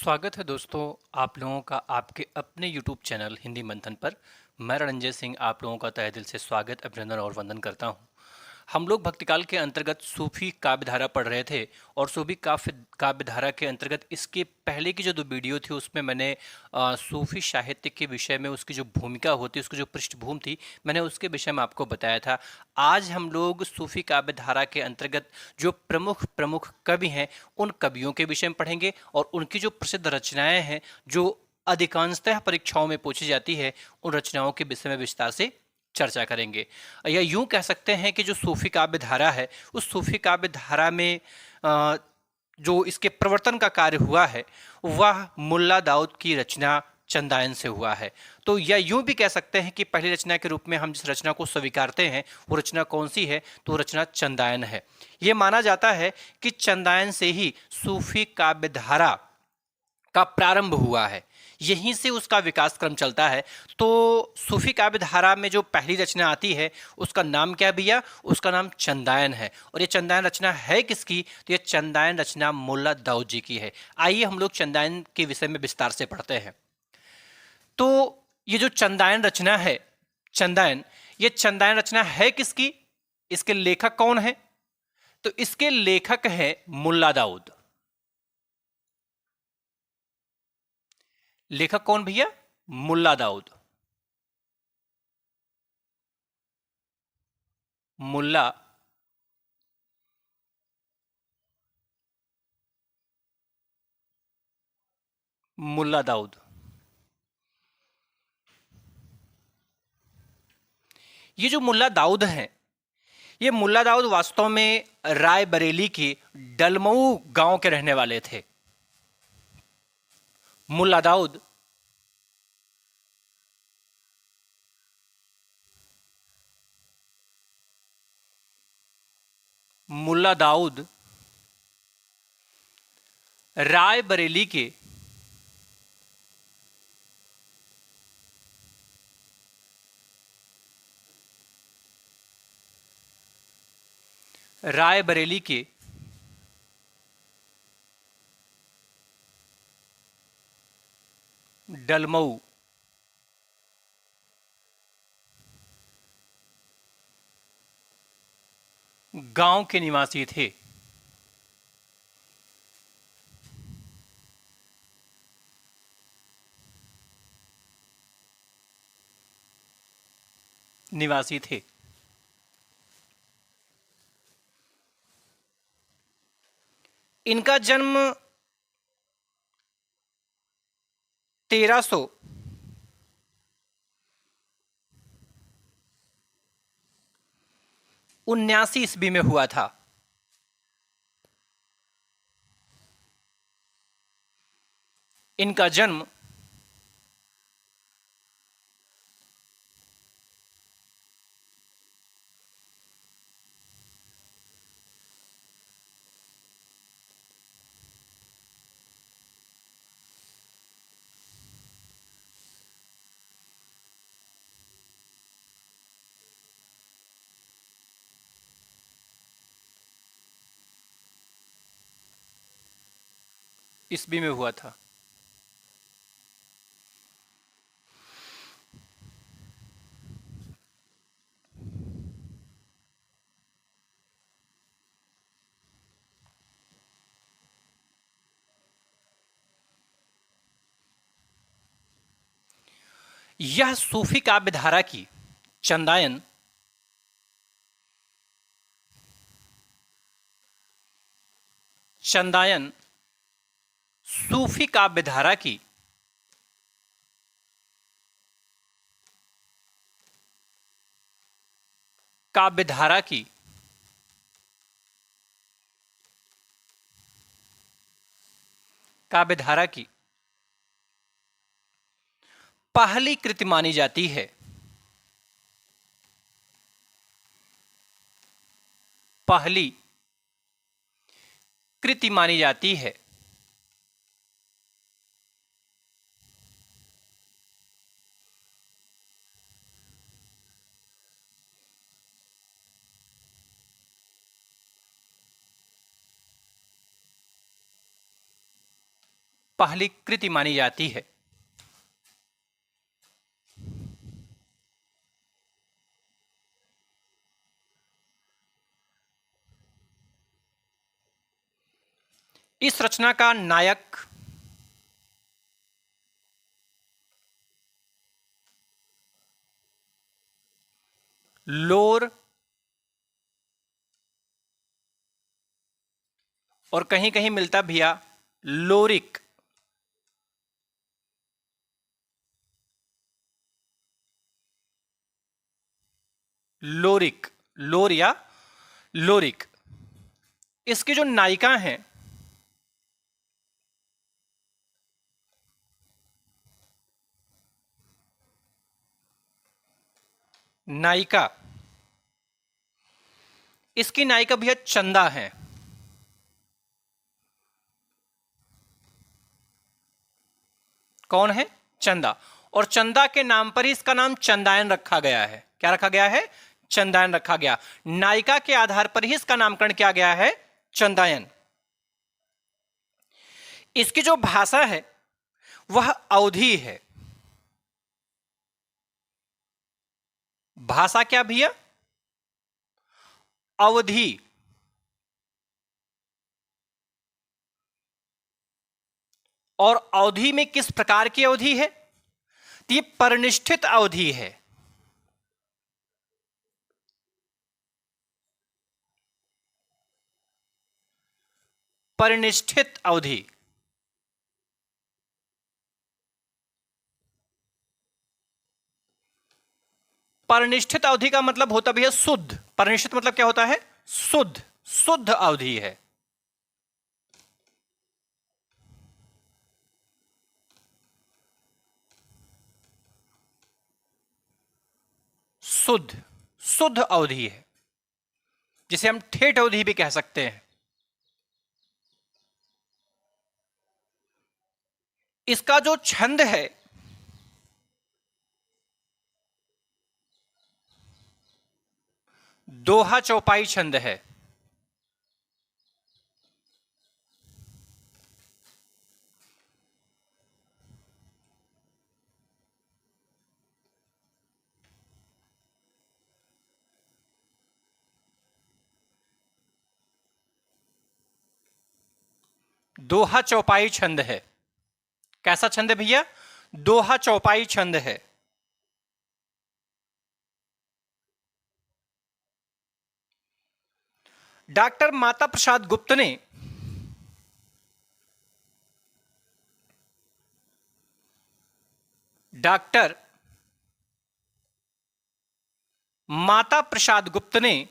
स्वागत है दोस्तों आप लोगों का आपके अपने YouTube चैनल हिंदी मंथन पर। मैं रणंजय सिंह आप लोगों का तहे दिल से स्वागत अभिनंदन और वंदन करता हूं। हम लोग भक्तिकाल के अंतर्गत सूफी काव्यधारा पढ़ रहे थे और सूफी काव्यधारा के अंतर्गत इसके पहले की जो दो वीडियो थी उसमें मैंने सूफी साहित्य के विषय में उसकी जो भूमिका होती है, उसकी जो पृष्ठभूमि थी, मैंने उसके विषय में आपको बताया था। आज हम लोग सूफी काव्यधारा के अंतर्गत जो प्रमुख प्रमुख कवि हैं उन कवियों के विषय में पढ़ेंगे और उनकी जो प्रसिद्ध रचनाएं हैं जो अधिकांशतः परीक्षाओं में पूछी जाती है, उन रचनाओं के विषय में विस्तार से चर्चा करेंगे। या यूं कह सकते हैं कि जो सूफी काव्य धारा है, उस सूफी काव्य धारा में जो इसके प्रवर्तन का कार्य हुआ है वह मुल्ला दाऊद की रचना चंदायन से हुआ है। तो या यूं भी कह सकते हैं कि पहली रचना के रूप में हम जिस रचना को स्वीकारते हैं वो रचना कौन सी है, तो रचना चंदायन है। ये माना जाता है कि चंदायन से ही सूफी काव्य धारा का प्रारंभ हुआ है, यहीं से उसका विकास क्रम चलता है। तो सूफी काव्य धारा में जो पहली रचना आती है उसका नाम क्या है भैया? उसका नाम चंदायन है। और ये चंदायन रचना है किसकी? तो ये चंदायन रचना मुल्ला दाऊद जी की है। आइए हम लोग चंदायन के विषय में विस्तार से पढ़ते हैं। तो ये जो चंदायन रचना है, चंदायन, ये चंदायन रचना है किसकी? इसके लेखक कौन है? तो इसके लेखक है मुल्ला दाऊद। लेखक कौन भैया? मुल्ला दाऊद। मुल्ला मुल्ला दाऊद। ये जो मुल्ला दाऊद हैं, ये मुल्ला दाऊद वास्तव में रायबरेली के डलमऊ गांव के रहने वाले थे। मुल्ला दाऊद मुल्ला दाऊद रायबरेली के रायबरेली के डलमऊ गांव के निवासी थे। निवासी थे। इनका जन्म 1379 ईस्वी में हुआ था। इनका जन्म ईस्वी में हुआ था। यह सूफी काव्य धारा की चंदायन चंदायन सूफी काव्य धारा की काव्य धारा की काव्य धारा की पहली कृति मानी जाती है। पहली कृति मानी जाती है। पहली कृति मानी जाती है। इस रचना का नायक लोर और कहीं कहीं मिलता भैया लोरिक। लोरिक, लोर या लोरिक। इसकी जो नायिका हैं नायिका, इसकी नायिका भैया चंदा है। कौन है? चंदा। और चंदा के नाम पर ही इसका नाम चंदायन रखा गया है। क्या रखा गया है? चंदायन रखा गया। नायिका के आधार पर ही इसका नामकरण किया गया है चंदायन। इसकी जो भाषा है वह अवधी है। भाषा क्या भैया? अवधी। और अवधि में किस प्रकार की अवधि है? तो ये परिनिष्ठित अवधि है। परिनिष्ठित अवधि। परिनिष्ठित अवधि का मतलब होता भी है शुद्ध। परिनिष्ठित मतलब क्या होता है? शुद्ध। शुद्ध अवधि है। शुद्ध, शुद्ध अवधि है, जिसे हम ठेठ अवधि भी कह सकते हैं। इसका जो छंद है दोहा चौपाई छंद है। दोहा चौपाई छंद है। कैसा छंद है भैया? दोहा चौपाई छंद है। डॉक्टर माता प्रसाद गुप्त ने डॉक्टर माता प्रसाद गुप्त ने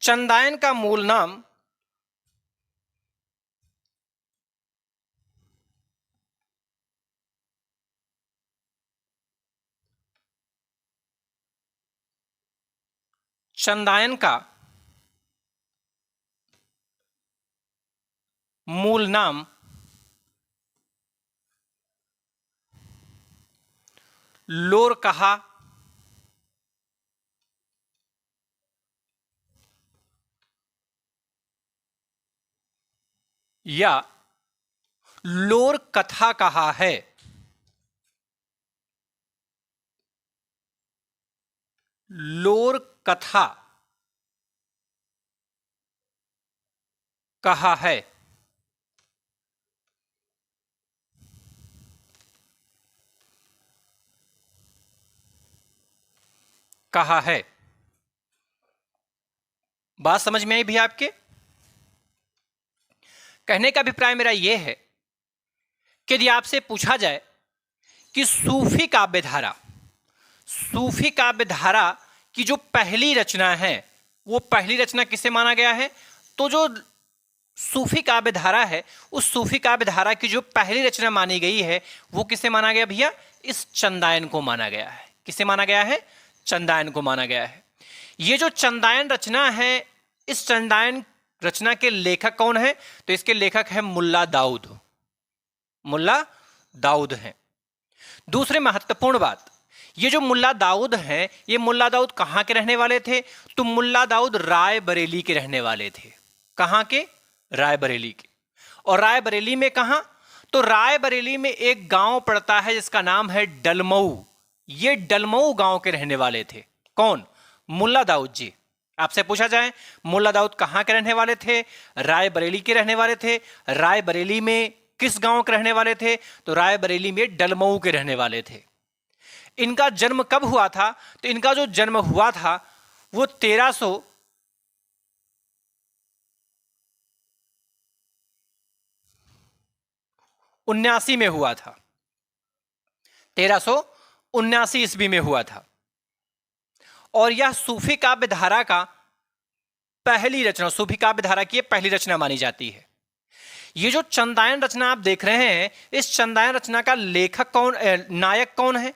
चंदायन का मूल नाम चंदायन का मूल नाम लोर कहा या लोर कथा कहा है। लोर कथा कहा है। कहा है। बात समझ में आई भी आपके? कहने का अभिप्राय मेरा यह है कि यदि आपसे पूछा जाए कि सूफी काव्य धारा की जो पहली रचना है वो पहली रचना किसे माना गया है, तो जो सूफी काव्य धारा है उस सूफी काव्य धारा की जो पहली रचना मानी गई है वो किसे माना गया भैया? इस चंदायन को माना गया है। किसे माना गया है? चंदायन को माना गया है। ये जो चंदायन रचना है, इस चंदायन रचना के लेखक कौन है? तो इसके लेखक है मुल्ला दाऊद। मुल्ला दाऊद हैं। दूसरी महत्वपूर्ण बात, ये जो मुल्ला दाऊद हैं, ये मुल्ला दाऊद कहाँ के रहने वाले थे? तो मुल्ला दाऊद रायबरेली के रहने वाले थे। कहाँ के? रायबरेली के। और रायबरेली में कहाँ? तो रायबरेली में एक गांव पड़ता है जिसका नाम है डलमऊ। ये डलमऊ गांव के रहने वाले थे। कौन? मुल्ला दाऊद जी। आपसे पूछा जाए मुल्ला दाऊद कहाँ के रहने वाले थे? रायबरेली के रहने वाले थे। रायबरेली में किस गांव के रहने वाले थे? तो रायबरेली में डलमऊ के रहने वाले थे। इनका जन्म कब हुआ था? तो इनका जो जन्म हुआ था वो 1379 में हुआ था। 1379 ईस्वी में हुआ था। और यह सूफी काव्य धारा का पहली रचना, सूफी काव्य धारा की पहली रचना मानी जाती है। ये जो चंदायन रचना आप देख रहे हैं, इस चंदायन रचना का लेखक कौन, नायक कौन है?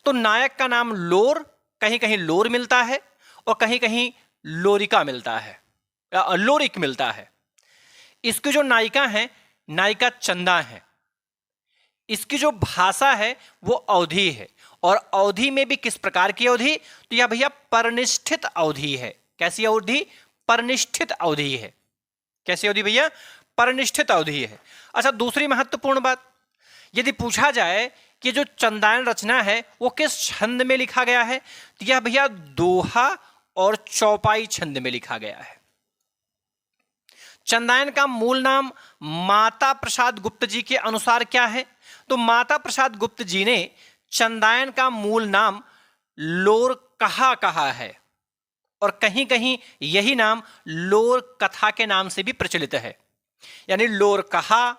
तो नायक का नाम लोर, कहीं कहीं लोर मिलता है और कहीं कहीं लोरिका मिलता है, लोरिक मिलता है। इसकी जो नायिका है, नायिका चंदा है। इसकी जो भाषा है वो अवधी है। और अवधि में भी किस प्रकार की अवधि? तो यह भैया परनिष्ठित अवधि है। कैसी अवधि? परनिष्ठित अवधि है। कैसी अवधि भैया? परनिष्ठित अवधि है। अच्छा, दूसरी महत्वपूर्ण बात, यदि पूछा जाए कि जो चंदायन रचना है वो किस छंद में लिखा गया है, तो यह भैया दोहा और चौपाई छंद में लिखा गया है। चंदायन का मूल नाम माता प्रसाद गुप्त जी के अनुसार क्या है? तो माता प्रसाद गुप्त जी ने चंदायन का मूल नाम लोर कहा है और कहीं कहीं यही नाम लोर कथा के नाम से भी प्रचलित है। यानी लोर कहा,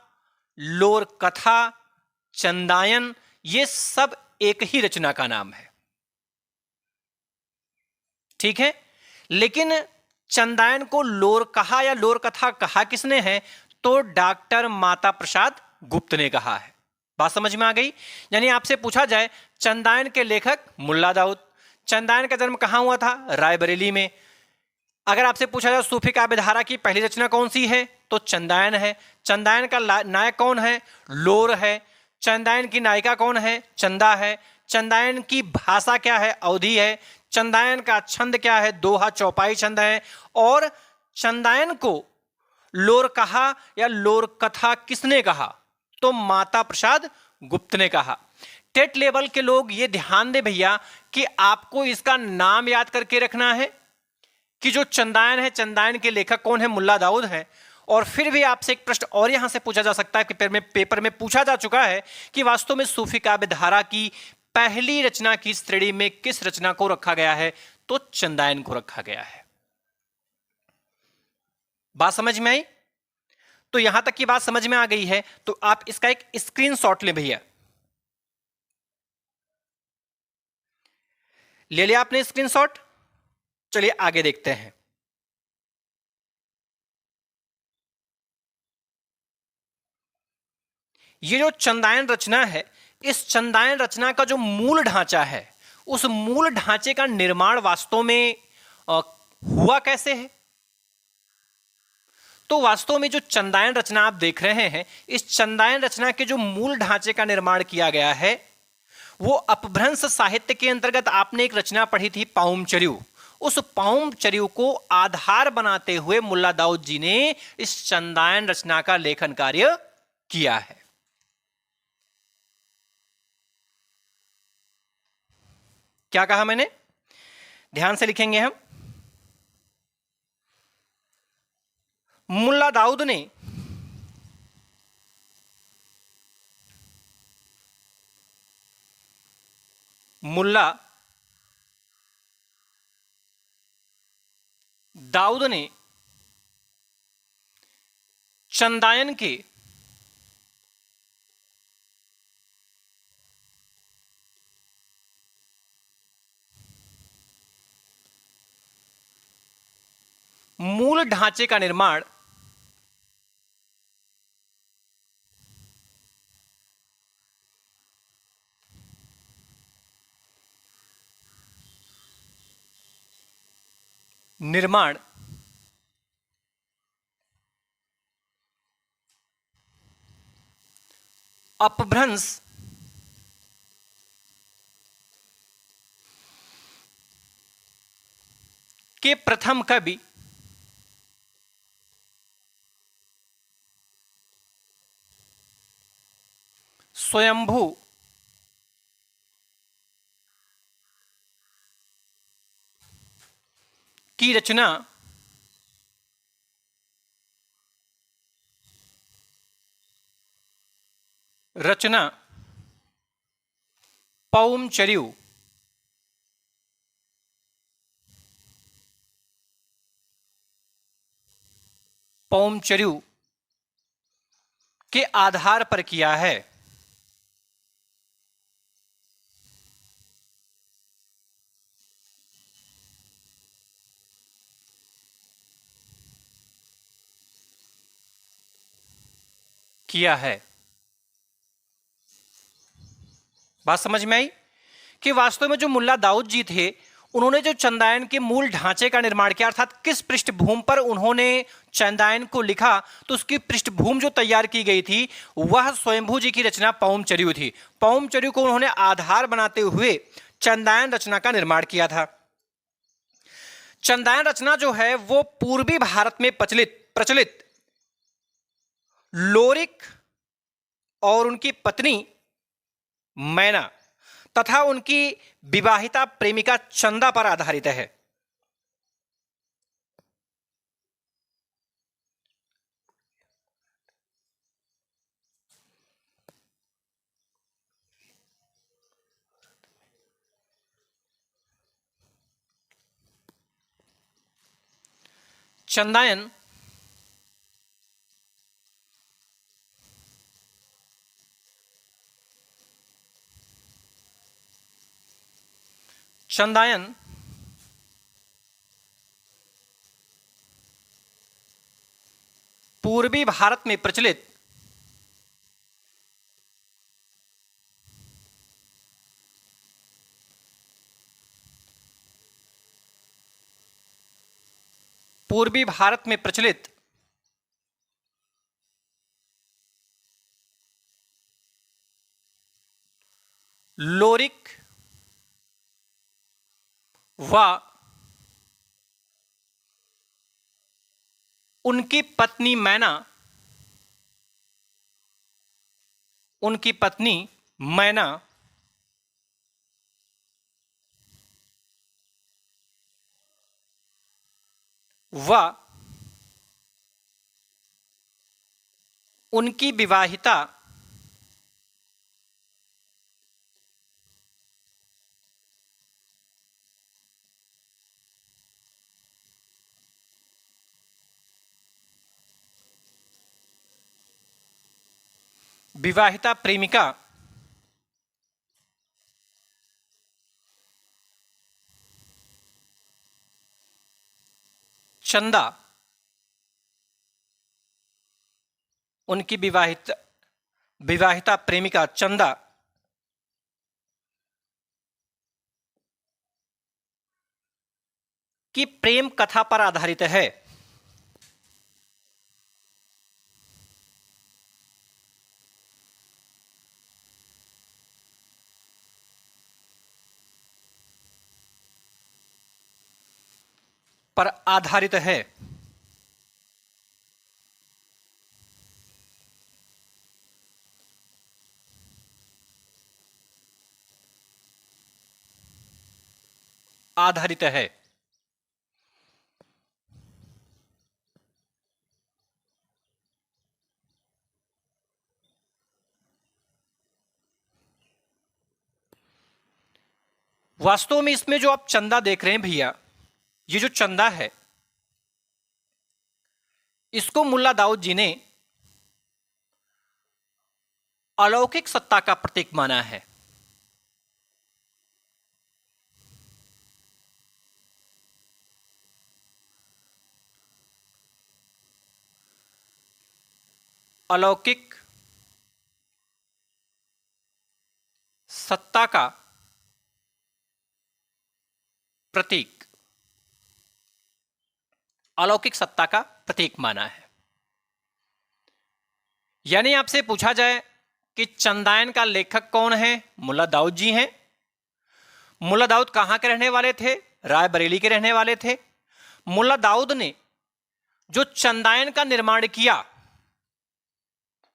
लोर कथा, चंदायन, ये सब एक ही रचना का नाम है। ठीक है, लेकिन चंदायन को लोर कहा या लोर कथा कहा किसने है? तो डॉक्टर माता प्रसाद गुप्त ने कहा है। बात समझ में आ गई? यानी आपसे पूछा जाए चंदायन के लेखक मुल्ला दाऊद, चंदायन का जन्म कहां हुआ था? रायबरेली में। अगर आपसे पूछा जाए सूफी काव्य धारा की पहली रचना कौन सी है? तो चंदायन है। चंदायन का नायक कौन है? लोर है। चंदायन की नायिका कौन है? चंदा है। चंदायन की भाषा क्या है? अवधी है। चंदायन का छंद क्या है? दोहा चौपाई छंद है। और चंदायन को लोर कहा या लोर कथा किसने कहा? तो माता प्रसाद गुप्त ने कहा। टेट लेवल के लोग ये ध्यान दे भैया कि आपको इसका नाम याद करके रखना है कि जो चंदायन है, चंदायन के लेखक कौन है? मुल्ला दाऊद है। और फिर भी आपसे एक प्रश्न और यहां से पूछा जा सकता है कि पेपर में पूछा जा चुका है कि वास्तव में सूफी काव्य धारा की पहली रचना की श्रेणी में किस रचना को रखा गया है? तो चंदायन को रखा गया है। बात समझ में आई? तो यहां तक की बात समझ में आ गई है तो आप इसका एक स्क्रीनशॉट ले भैया। ले लिया आपने स्क्रीनशॉट? चलिए आगे देखते हैं। ये जो चंदायन रचना है, इस चंदायन रचना का जो मूल ढांचा है, उस मूल ढांचे का निर्माण वास्तव में हुआ कैसे है? तो वास्तव में जो चंदायन रचना आप देख रहे हैं, इस चंदायन रचना के जो मूल ढांचे का निर्माण किया गया है वो अपभ्रंश साहित्य के अंतर्गत आपने एक रचना पढ़ी थी पाउमचर्यू। उस पाउमचर्यू को आधार बनाते हुए मुल्ला दाऊद जी ने इस चंदायन रचना का लेखन कार्य किया है। क्या कहा मैंने? ध्यान से लिखेंगे हम। मुल्ला दाऊद ने चंदायन के मूल ढांचे का निर्माण अपभ्रंश के प्रथम कवि स्वयंभू की रचना पौमचर्यू के आधार पर किया है। बात समझ में आई कि वास्तव में जो मुल्ला दाऊद जी थे, उन्होंने जो चंदायन के मूल ढांचे का निर्माण किया, अर्थात किस पृष्ठभूमि पर उन्होंने चंदायन को लिखा, तो उसकी पृष्ठभूमि जो तैयार की गई थी वह स्वयंभू जी की रचना पौमचर्यू थी। पौमचर्यू को उन्होंने आधार बनाते हुए चंदायन रचना का निर्माण किया था। चंदायन रचना जो है वो पूर्वी भारत में प्रचलित लोरिक और उनकी पत्नी मैना तथा उनकी विवाहिता प्रेमिका चंदा पर आधारित है। चंदायन पूर्वी भारत में प्रचलित लोरिक व उनकी पत्नी मैना व उनकी विवाहिता प्रेमिका चंदा, उनकी विवाहिता प्रेमिका चंदा की प्रेम कथा पर आधारित है। आधारित है। वास्तव में इसमें जो आप चंदा देख रहे हैं भैया, ये जो चंदा है इसको मुल्ला दाऊद जी ने अलौकिक सत्ता का प्रतीक माना है। अलौकिक सत्ता का प्रतीक, अलौकिक सत्ता का प्रतीक माना है। यानी आपसे पूछा जाए कि चंदायन का लेखक कौन है, मुल्ला दाऊद जी हैं। मुल्ला दाऊद कहां के रहने वाले थे? रायबरेली के रहने वाले थे। मुल्ला दाऊद ने जो चंदायन का निर्माण किया,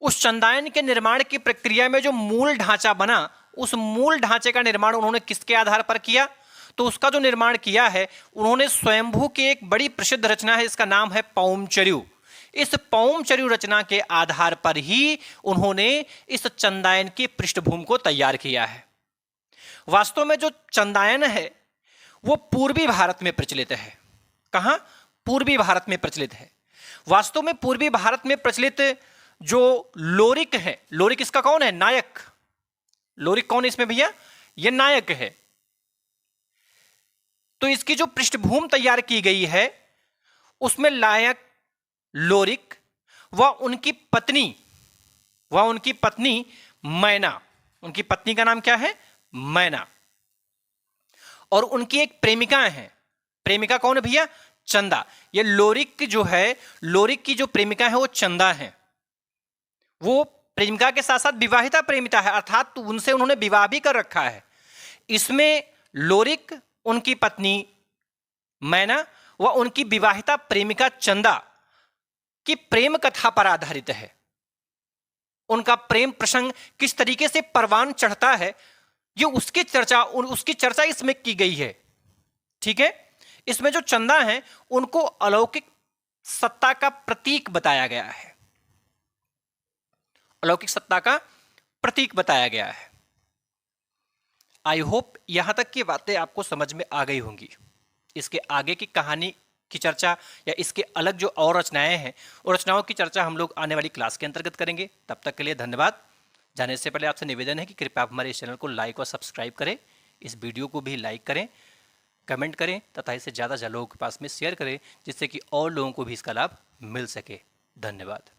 उस चंदायन के निर्माण की प्रक्रिया में जो मूल ढांचा बना, उस मूल ढांचे का निर्माण उन्होंने किसके आधार पर किया? तो उसका जो निर्माण किया है उन्होंने स्वयंभू की एक बड़ी प्रसिद्ध रचना है, इसका नाम है पौमचर्यू। इस पौमचर्यू रचना के आधार पर ही उन्होंने इस चंदायन की पृष्ठभूमि को तैयार किया है। वास्तव में जो चंदायन है वो पूर्वी भारत में प्रचलित है। कहां? पूर्वी भारत में प्रचलित है। वास्तव में पूर्वी भारत में प्रचलित जो लोरिक है, लोरिक इसका कौन है? नायक। लोरिक कौन है इसमें भैया? ये नायक है। तो इसकी जो पृष्ठभूमि तैयार की गई है उसमें नायक लोरिक व उनकी पत्नी मैना, उनकी पत्नी का नाम क्या है? मैना, और उनकी एक प्रेमिका है। प्रेमिका कौन है भैया? चंदा। ये लोरिक जो है, लोरिक की जो प्रेमिका है वो चंदा है। वो प्रेमिका के साथ साथ विवाहिता प्रेमिका है, अर्थात उनसे उन्होंने विवाह भी कर रखा है। इसमें लोरिक, उनकी पत्नी मैना व उनकी विवाहिता प्रेमिका चंदा की प्रेम कथा पर आधारित है। उनका प्रेम प्रसंग किस तरीके से परवान चढ़ता है, ये उसकी चर्चा इसमें की गई है। ठीक है। इसमें जो चंदा है उनको अलौकिक सत्ता का प्रतीक बताया गया है। अलौकिक सत्ता का प्रतीक बताया गया है। आई होप यहां तक की बातें आपको समझ में आ गई होंगी। इसके आगे की कहानी की चर्चा या इसके अलग जो और रचनाएं हैं, उन रचनाओं की चर्चा हम लोग आने वाली क्लास के अंतर्गत करेंगे। तब तक के लिए धन्यवाद। जाने से पहले आपसे निवेदन है कि कृपया आप हमारे इस चैनल को लाइक और सब्सक्राइब करें, इस वीडियो को भी लाइक करें, कमेंट करें तथा इसे ज़्यादा से ज़्यादा लोगों के पास में शेयर करें, जिससे कि और लोगों को भी इसका लाभ मिल सके। धन्यवाद।